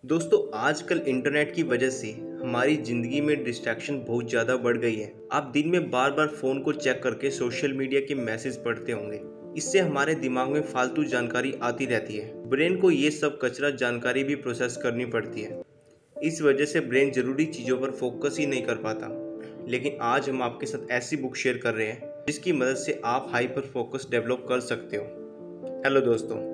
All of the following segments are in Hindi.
दोस्तों आजकल इंटरनेट की वजह से हमारी ज़िंदगी में डिस्ट्रैक्शन बहुत ज़्यादा बढ़ गई है। आप दिन में बार बार फ़ोन को चेक करके सोशल मीडिया के मैसेज पढ़ते होंगे। इससे हमारे दिमाग में फालतू जानकारी आती रहती है। ब्रेन को ये सब कचरा जानकारी भी प्रोसेस करनी पड़ती है। इस वजह से ब्रेन ज़रूरी चीज़ों पर फोकस ही नहीं कर पाता। लेकिन आज हम आपके साथ ऐसी बुक शेयर कर रहे हैं जिसकी मदद से आप हाइपर फोकस डेवलप कर सकते हो। हेलो दोस्तों,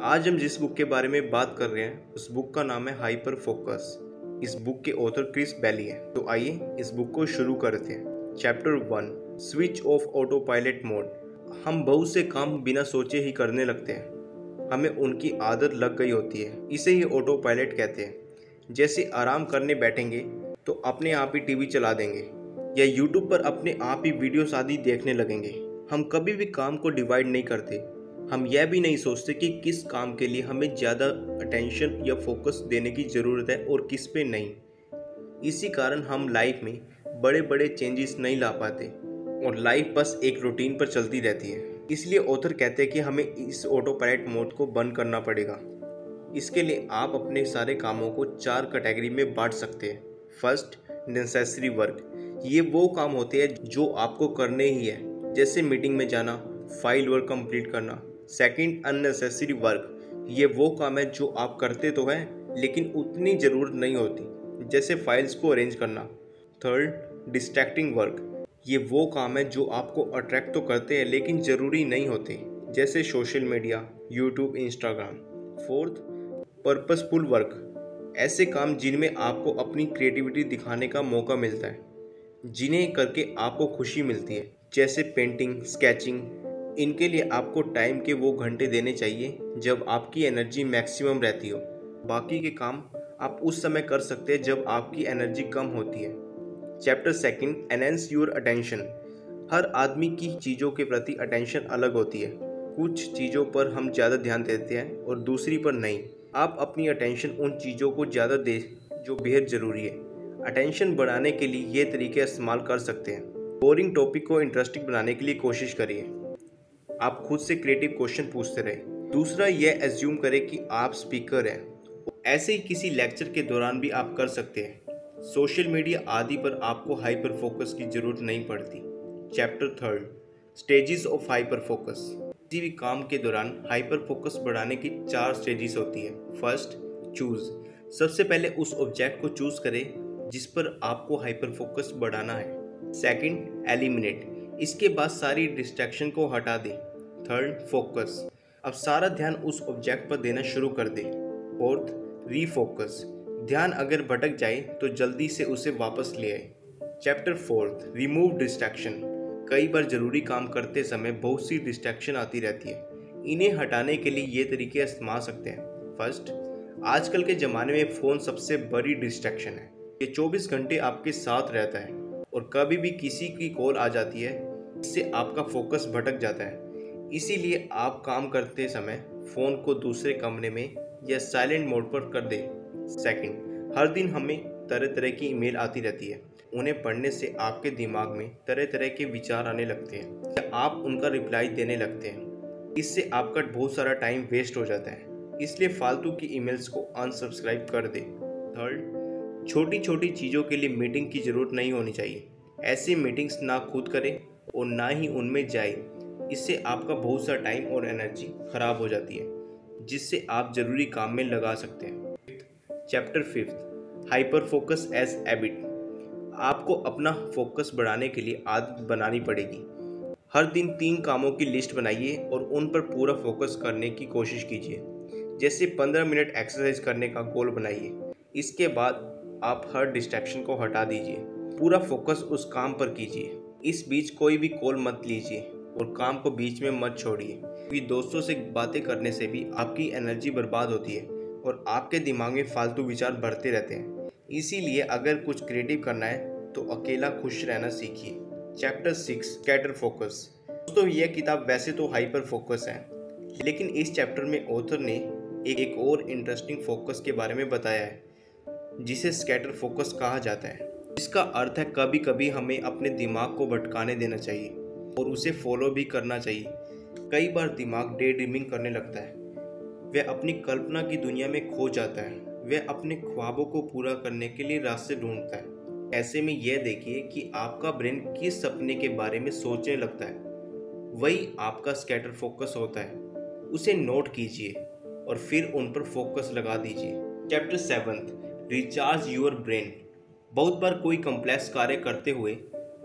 आज हम जिस बुक के बारे में बात कर रहे हैं उस बुक का नाम है हाइपर फोकस। इस बुक के ऑथर क्रिस बैली है। तो आइए इस बुक को शुरू करते हैं। Chapter 1, switch off auto pilot mode. हम बहुत से काम बिना सोचे ही करने लगते हैं। हमें उनकी आदत लग गई होती है, इसे ही ऑटो पायलट कहते हैं। जैसे आराम करने बैठेंगे तो अपने आप ही टीवी चला देंगे या यूट्यूब पर अपने आप ही वीडियोस आदि देखने लगेंगे। हम कभी भी काम को डिवाइड नहीं करते। हम यह भी नहीं सोचते कि किस काम के लिए हमें ज़्यादा अटेंशन या फोकस देने की ज़रूरत है और किस पे नहीं। इसी कारण हम लाइफ में बड़े बड़े चेंजेस नहीं ला पाते और लाइफ बस एक रूटीन पर चलती रहती है। इसलिए ऑथर कहते हैं कि हमें इस ऑटो पायलट मोड को बंद करना पड़ेगा। इसके लिए आप अपने सारे कामों को 4 कैटेगरी में बांट सकते हैं। First, necessary work. ये वो काम होते हैं जो आपको करने ही है, जैसे मीटिंग में जाना, फाइल वर्क कंप्लीट करना। Second, unnecessary work. ये वो काम है जो आप करते तो हैं लेकिन उतनी ज़रूरत नहीं होती, जैसे फाइल्स को अरेंज करना। Third, distracting work. ये वो काम है जो आपको अट्रैक्ट तो करते हैं लेकिन ज़रूरी नहीं होते, जैसे social media, YouTube, Instagram. Fourth, purposeful work. ऐसे काम जिनमें आपको अपनी क्रिएटिविटी दिखाने का मौका मिलता है, जिन्हें करके आपको खुशी मिलती है, जैसे पेंटिंग, स्केचिंग। इनके लिए आपको टाइम के वो घंटे देने चाहिए जब आपकी एनर्जी मैक्सिमम रहती हो। बाकी के काम आप उस समय कर सकते हैं जब आपकी एनर्जी कम होती है। Chapter 2, enhance your attention. हर आदमी की चीज़ों के प्रति अटेंशन अलग होती है। कुछ चीज़ों पर हम ज़्यादा ध्यान देते हैं और दूसरी पर नहीं। आप अपनी अटेंशन उन चीज़ों को ज़्यादा दें जो बेहद ज़रूरी है। अटेंशन बढ़ाने के लिए ये तरीके इस्तेमाल कर सकते हैं। बोरिंग टॉपिक को इंटरेस्टिंग बनाने के लिए कोशिश करिए। आप खुद से क्रिएटिव क्वेश्चन पूछते रहे। दूसरा, यह एज्यूम करें कि आप स्पीकर हैं। ऐसे ही किसी लेक्चर के दौरान भी आप कर सकते हैं। सोशल मीडिया आदि पर आपको हाइपर फोकस की जरूरत नहीं पड़ती। Chapter 3, stages of hyper focus. किसी भी काम के दौरान हाइपर फोकस बढ़ाने की 4 स्टेजेस होती है। First, choose. सबसे पहले उस ऑब्जेक्ट को चूज करें जिस पर आपको हाइपर फोकस बढ़ाना है। Second, eliminate. इसके बाद सारी डिस्ट्रैक्शन को हटा दें। Third, focus. अब सारा ध्यान उस ऑब्जेक्ट पर देना शुरू कर दें। Fourth, refocus. ध्यान अगर भटक जाए तो जल्दी से उसे वापस ले आए। Chapter 4, remove distraction. कई बार जरूरी काम करते समय बहुत सी डिस्ट्रैक्शन आती रहती है। इन्हें हटाने के लिए ये तरीके इस्तेमाल सकते हैं। फर्स्ट, आजकल के ज़माने में फ़ोन सबसे बड़ी डिस्ट्रैक्शन है। ये 24 घंटे आपके साथ रहता है और कभी भी किसी की कॉल आ जाती है, इससे आपका फोकस भटक जाता है। इसीलिए आप काम करते समय फ़ोन को दूसरे कमरे में या साइलेंट मोड पर कर दें। सेकंड, हर दिन हमें तरह तरह की ईमेल आती रहती है। उन्हें पढ़ने से आपके दिमाग में तरह तरह के विचार आने लगते हैं या आप उनका रिप्लाई देने लगते हैं। इससे आपका बहुत सारा टाइम वेस्ट हो जाता है। इसलिए फालतू की ईमेल्स को अनसब्सक्राइब कर दें। थर्ड, छोटी छोटी चीज़ों के लिए मीटिंग की ज़रूरत नहीं होनी चाहिए। ऐसी मीटिंग्स ना खुद करें और ना ही उनमें जाए। इससे आपका बहुत सा टाइम और एनर्जी खराब हो जाती है, जिससे आप ज़रूरी काम में लगा सकते हैं। Chapter 5, hyper focus as habit. आपको अपना फोकस बढ़ाने के लिए आदत बनानी पड़ेगी। हर दिन 3 कामों की लिस्ट बनाइए और उन पर पूरा फोकस करने की कोशिश कीजिए। जैसे 15 मिनट एक्सरसाइज करने का गोल बनाइए। इसके बाद आप हर डिस्ट्रैक्शन को हटा दीजिए। पूरा फोकस उस काम पर कीजिए। इस बीच कोई भी कॉल मत लीजिए और काम को बीच में मत छोड़िए, क्योंकि दोस्तों से बातें करने से भी आपकी एनर्जी बर्बाद होती है और आपके दिमाग में फालतू विचार बढ़ते रहते हैं। इसीलिए अगर कुछ क्रिएटिव करना है तो अकेला खुश रहना सीखिए। Chapter 6, scatter focus. दोस्तों यह किताब वैसे तो हाइपर फोकस है, लेकिन इस चैप्टर में ऑथर ने एक और इंटरेस्टिंग फोकस के बारे में बताया है, जिसे स्कैटर फोकस कहा जाता है। इसका अर्थ है कभी कभी हमें अपने दिमाग को भटकाने देना चाहिए और उसे फॉलो भी करना चाहिए। कई बार दिमाग डे ड्रीमिंग करने लगता है, वह अपनी कल्पना की दुनिया में खो जाता है वह अपने ख्वाबों को पूरा करने के लिए रास्ते ढूंढता है। ऐसे में यह देखिए कि आपका ब्रेन किस सपने के बारे में सोचने लगता है, वही आपका स्कैटर फोकस होता है। उसे नोट कीजिए और फिर उन पर फोकस लगा दीजिए। Chapter 7, recharge your brain. बहुत बार कोई कॉम्प्लेक्स कार्य करते हुए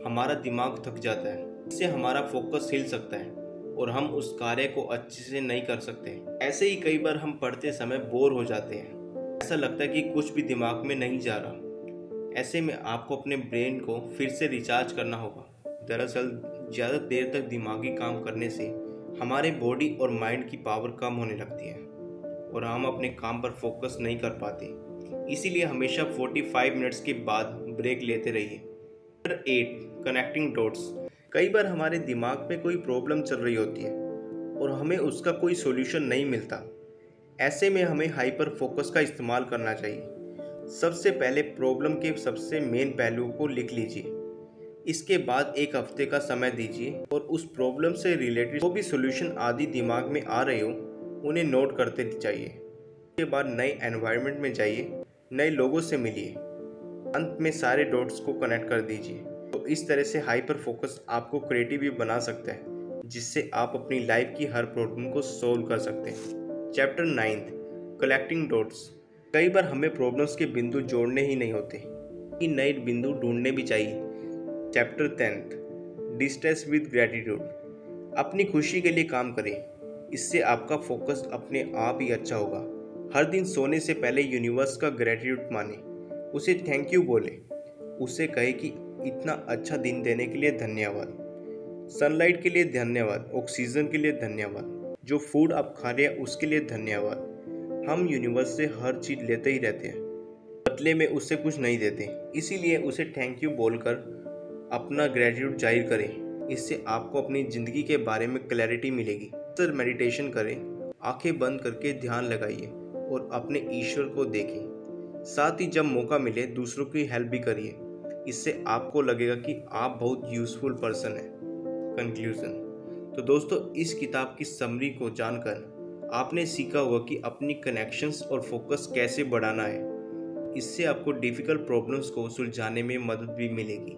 हमारा दिमाग थक जाता है। इससे हमारा फोकस हिल सकता है और हम उस कार्य को अच्छे से नहीं कर सकते। ऐसे ही कई बार हम पढ़ते समय बोर हो जाते हैं। ऐसा लगता है कि कुछ भी दिमाग में नहीं जा रहा। ऐसे में आपको अपने ब्रेन को फिर से रिचार्ज करना होगा। दरअसल ज़्यादा देर तक दिमागी काम करने से हमारे बॉडी और माइंड की पावर कम होने लगती है और हम अपने काम पर फोकस नहीं कर पाते। इसीलिए हमेशा 45 मिनट्स के बाद ब्रेक लेते रहिए। Number 8, connecting dots. कई बार हमारे दिमाग में कोई प्रॉब्लम चल रही होती है और हमें उसका कोई सॉल्यूशन नहीं मिलता। ऐसे में हमें हाइपर फोकस का इस्तेमाल करना चाहिए। सबसे पहले प्रॉब्लम के सबसे मेन पहलू को लिख लीजिए। इसके बाद एक हफ्ते का समय दीजिए और उस प्रॉब्लम से रिलेटेड जो भी सॉल्यूशन आदि दिमाग में आ रहे हो उन्हें नोट करते जाइए। इसके बाद नए एनवायरनमेंट में जाइए, नए लोगों से मिलिए, अंत में सारे डॉट्स को कनेक्ट कर दीजिए। तो इस तरह से हाइपर फोकस आपको क्रिएटिव भी बना सकता है, जिससे आप अपनी लाइफ की हर प्रॉब्लम को सोल्व कर सकते हैं। Chapter 9, collecting dots. कई बार हमें प्रॉब्लम्स के बिंदु जोड़ने ही नहीं होते, नए बिंदु ढूंढने भी चाहिए। Chapter 10, distress with gratitude. अपनी खुशी के लिए काम करें, इससे आपका फोकस अपने आप ही अच्छा होगा। हर दिन सोने से पहले यूनिवर्स का ग्रैटिट्यूड माने, उसे थैंक यू बोले, उसे कहे कि इतना अच्छा दिन देने के लिए धन्यवाद, सनलाइट के लिए धन्यवाद, ऑक्सीजन के लिए धन्यवाद, जो फूड आप खा रहे हैं उसके लिए धन्यवाद। हम यूनिवर्स से हर चीज़ लेते ही रहते हैं, बदले में उससे कुछ नहीं देते। इसीलिए उसे थैंक यू बोलकर अपना ग्रैटिट्यूड जाहिर करें। इससे आपको अपनी ज़िंदगी के बारे में क्लैरिटी मिलेगी। सर मेडिटेशन करें, आंखें बंद करके ध्यान लगाइए और अपने ईश्वर को देखें। साथ ही जब मौका मिले दूसरों की हेल्प भी करिए। इससे आपको लगेगा कि आप बहुत यूज़फुल पर्सन हैं। कंक्लूजन। तो दोस्तों, इस किताब की समरी को जानकर आपने सीखा होगा कि अपनी कनेक्शंस और फोकस कैसे बढ़ाना है। इससे आपको डिफ़िकल्ट प्रॉब्लम्स को सुलझाने में मदद भी मिलेगी।